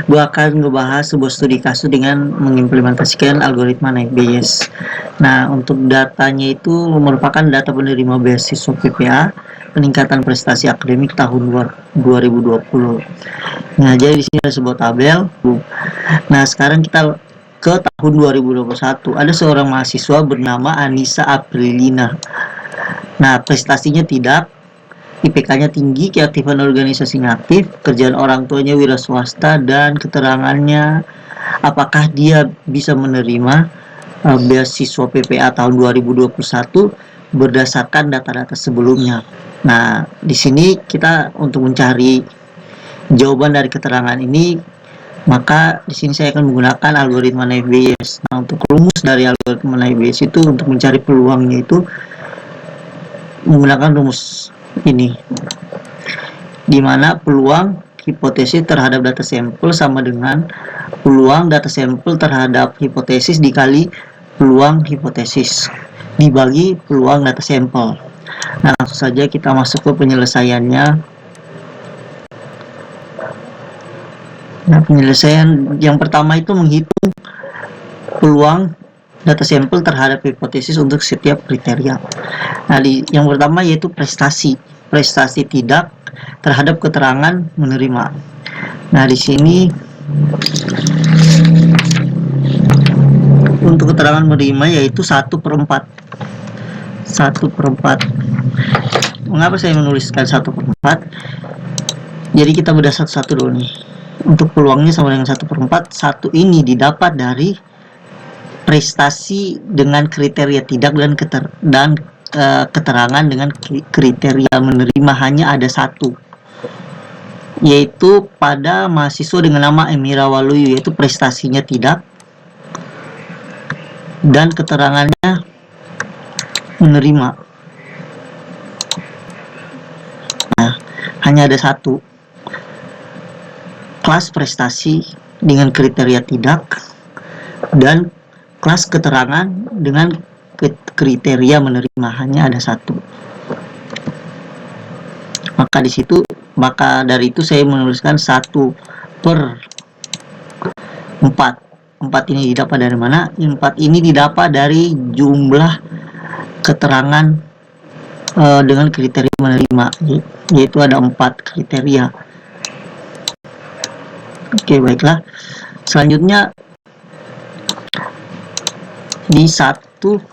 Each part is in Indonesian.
Gue akan ngebahas sebuah studi kasus dengan mengimplementasikan algoritma naik Bayes. Nah, untuk datanya itu merupakan data penerima beasiswa PPA peningkatan prestasi akademik tahun 2020. Nah, jadi di sini ada sebuah tabel. Nah, sekarang kita ke tahun 2021. Ada seorang mahasiswa bernama Anissa Aprilina. Nah, prestasinya tidak, IPK-nya tinggi, keaktifan organisasinya aktif, kerjaan orang tuanya wira swasta, dan keterangannya apakah dia bisa menerima beasiswa PPA tahun 2021 berdasarkan data-data sebelumnya. Nah, di sini kita untuk mencari jawaban dari keterangan ini, maka di sini saya akan menggunakan algoritma naik Bayes. Nah, untuk rumus dari algoritma naik Bayes itu untuk mencari peluangnya itu menggunakan rumus ini, di mana peluang hipotesis terhadap data sampel sama dengan peluang data sampel terhadap hipotesis dikali peluang hipotesis dibagi peluang data sampel. Nah, langsung saja kita masuk ke penyelesaiannya. Nah, penyelesaian yang pertama itu menghitung peluang data sampel terhadap hipotesis untuk setiap kriteria. Nah, yang pertama yaitu prestasi tidak terhadap keterangan menerima. Nah, di sini untuk keterangan menerima yaitu 1/4. Mengapa saya menuliskan 1/4? Jadi kita bedah satu-satu dulu nih. Untuk peluangnya sama dengan 1/4. Satu ini didapat dari prestasi dengan kriteria tidak dan keterangan dengan kriteria menerima hanya ada satu, yaitu pada mahasiswa dengan nama Emira Waluyu, yaitu prestasinya tidak dan keterangannya menerima. Nah, hanya ada satu, kelas prestasi dengan kriteria tidak dan kelas keterangan dengan kriteria menerima, hanya ada satu. Maka dari itu saya menuliskan 1/4. 4 ini didapat dari mana? 4 ini didapat dari jumlah keterangan dengan kriteria menerima, yaitu ada 4 kriteria. Oke, baiklah. Selanjutnya di 1/4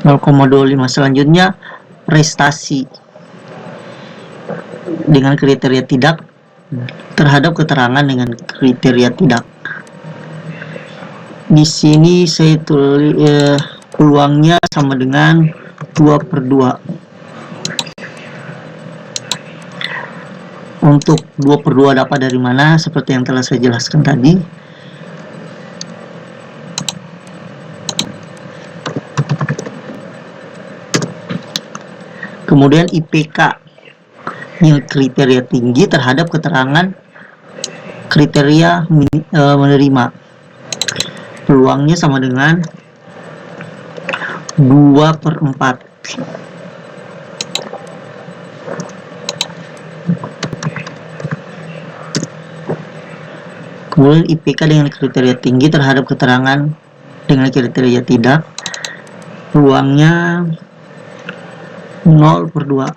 0,25. selanjutnya prestasi dengan kriteria tidak terhadap keterangan dengan kriteria tidak. Di sini saya tulis peluangnya sama dengan 2/2. Untuk 2/2 dapat dari mana? Seperti yang telah saya jelaskan tadi. Kemudian IPK yang kriteria tinggi terhadap keterangan kriteria menerima. Peluangnya sama dengan 2/4. Kemudian IPK dengan kriteria tinggi terhadap keterangan dengan kriteria tidak, peluangnya 0/2.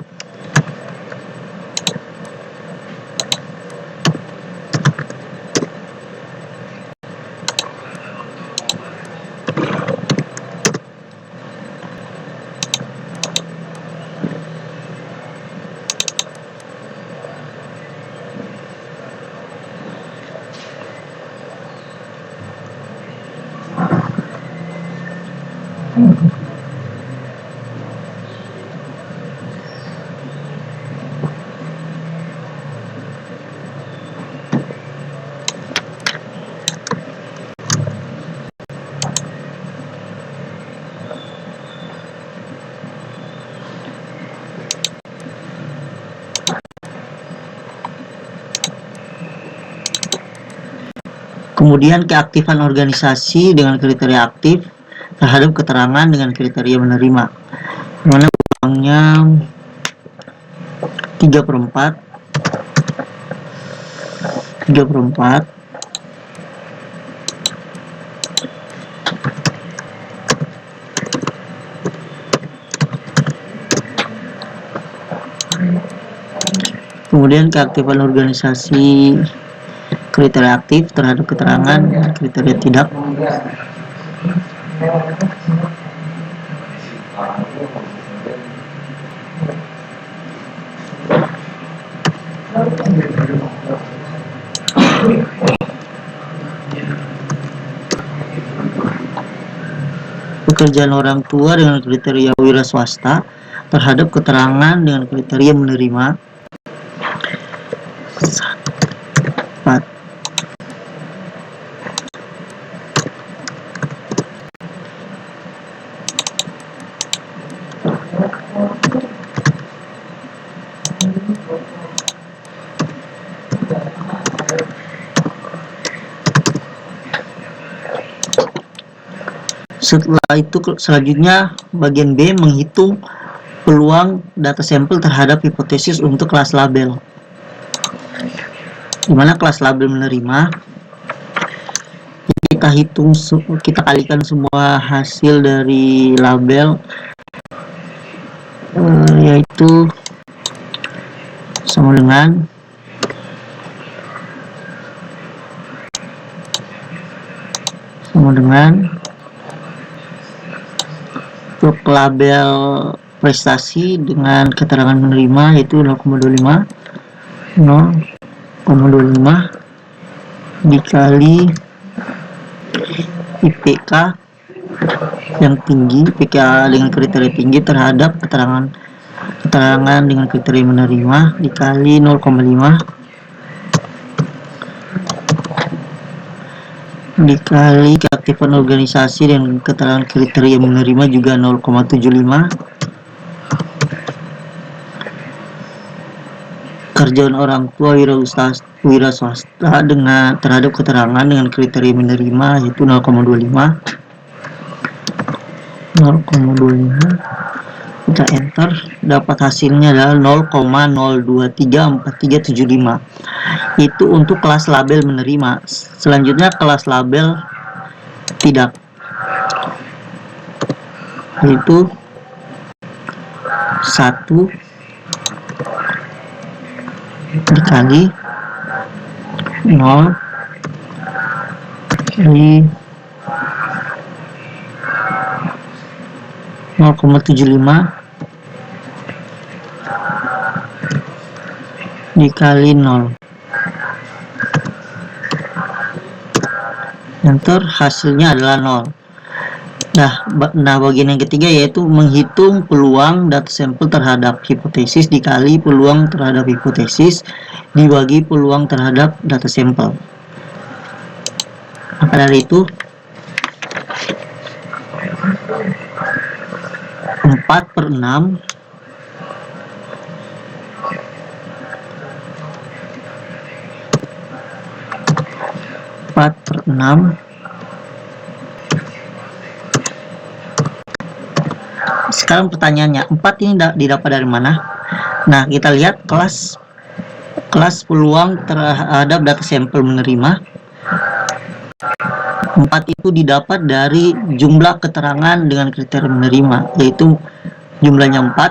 Kemudian keaktifan organisasi dengan kriteria aktif terhadap keterangan dengan kriteria menerima, mana peluangnya 3/4 kemudian keaktifan organisasi kriteria aktif terhadap keterangan, kriteria tidak. Pekerjaan orang tua dengan kriteria wira swasta terhadap keterangan dengan kriteria menerima. 4. Setelah itu selanjutnya bagian B, menghitung peluang data sampel terhadap hipotesis untuk kelas label. Dimana kelas label menerima, kita kalikan semua hasil dari label, yaitu sama dengan untuk label prestasi dengan keterangan menerima yaitu 0,25 dikali IPK yang tinggi, IPK dengan kriteria tinggi terhadap keterangan dengan kriteria menerima dikali 0,5 dikali keaktifan organisasi dengan keterangan kriteria menerima juga 0,75. Kerjaan orang tua wira swasta dengan terhadap keterangan dengan kriteria menerima yaitu 0,25. Kita enter, dapat hasilnya adalah 0,0234375. Itu untuk kelas label menerima. Selanjutnya kelas label tidak, yaitu 1 dikali 0 di 0,75 dikali 0. Enter, hasilnya adalah 0. Nah, bagian yang ketiga yaitu menghitung peluang data sampel terhadap hipotesis dikali peluang terhadap hipotesis dibagi peluang terhadap data sampel. Maka dari itu 4/6 Sekarang pertanyaannya, 4 ini didapat dari mana? Nah, kita lihat kelas peluang terhadap data sampel menerima. 4 itu didapat dari jumlah keterangan dengan kriteria menerima, yaitu jumlahnya 4.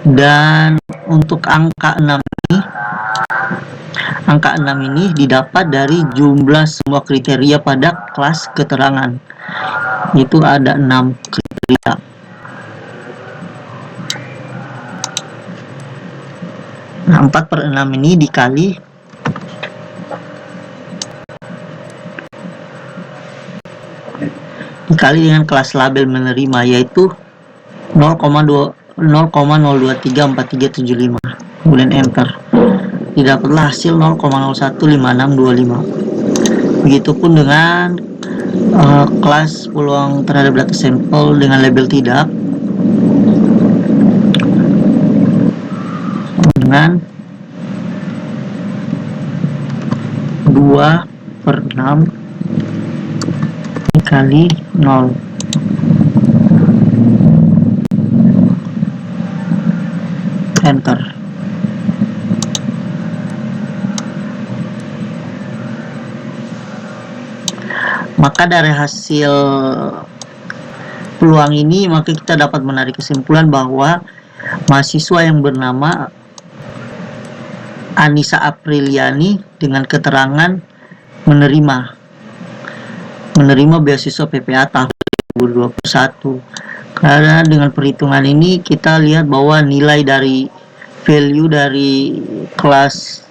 Dan untuk angka 6 ini didapat dari jumlah semua kriteria pada kelas keterangan, itu ada 6 kriteria. Nah, 4/6 ini dikali dengan kelas label menerima yaitu 0,0234375. Kemudian enter, didapatlah hasil 0,015625. Begitupun dengan kelas peluang terhadap data sampel dengan label tidak dengan 2/6 dikali 0. Enter. Maka dari hasil peluang ini, maka kita dapat menarik kesimpulan bahwa mahasiswa yang bernama Anissa Apriliani dengan keterangan menerima beasiswa PPA tahun 2021. Karena dengan perhitungan ini kita lihat bahwa nilai dari value dari kelas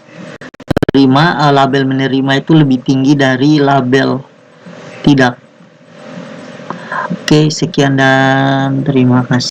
label menerima itu lebih tinggi dari label tidak. Oke, sekian dan terima kasih.